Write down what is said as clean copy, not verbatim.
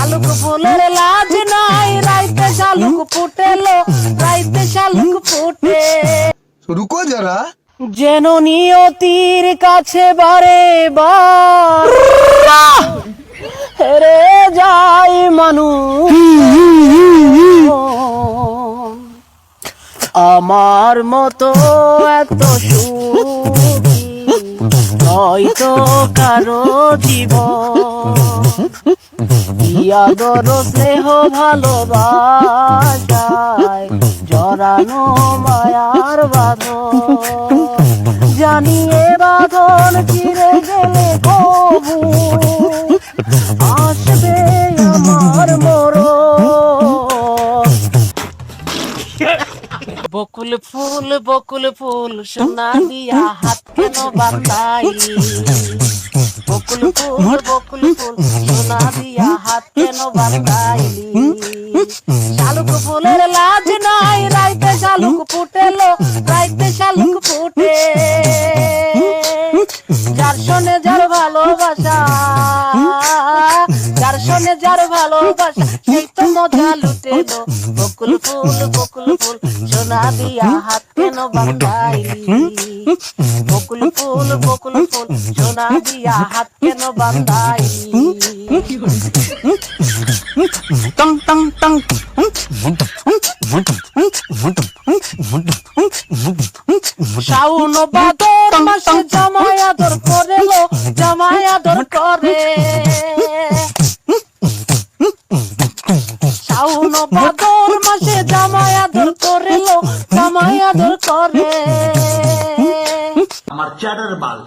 শালুক ফুলের লাজ নাই, রাইতে শালুক ফুটেলো, রাইতে শালুক ফুটে। रुको जरा, যেন নিয়তির কাছে বারে বার হেরে যায় মানুষ। আমার মতো এত সুখী হয়তো কারো জীবন, আদর স্নেহ ভালোবাসায় জড়ানো মায়ার বাঁধন। জানিয়ে বাঁধন চিরে গেলে কবু আসবে আমার মরণ। বকুল ফুল সোনা দিয়া হাত কেন বাঁধাইলি? বকুল ফুল সোনা দিয়া হাত কেন বাঁধাইলি? শালুক ফুলের লাজ নাই, রাইতে শালুক ফুটেলো, রাইতে শালুক ফুটে। যার শোনে যার ভালোবাসা, যার শোনে যার ভালোবাসা, সেই তো মজা লুটেলো। বকুল ফুল সোনা দিয়া হাত কেন বাঁধাইলি? বকুল ফুল সোনা দিয়া হাত কেন বাঁধাইলি? শাওন ভাদর মাসে জামাই আদর করে লো, জামাই আদর করে। শাওন ভাদর মাসে জামাই আদর করে লো, জামাই আদর করে। আমার চ্যাটার বাল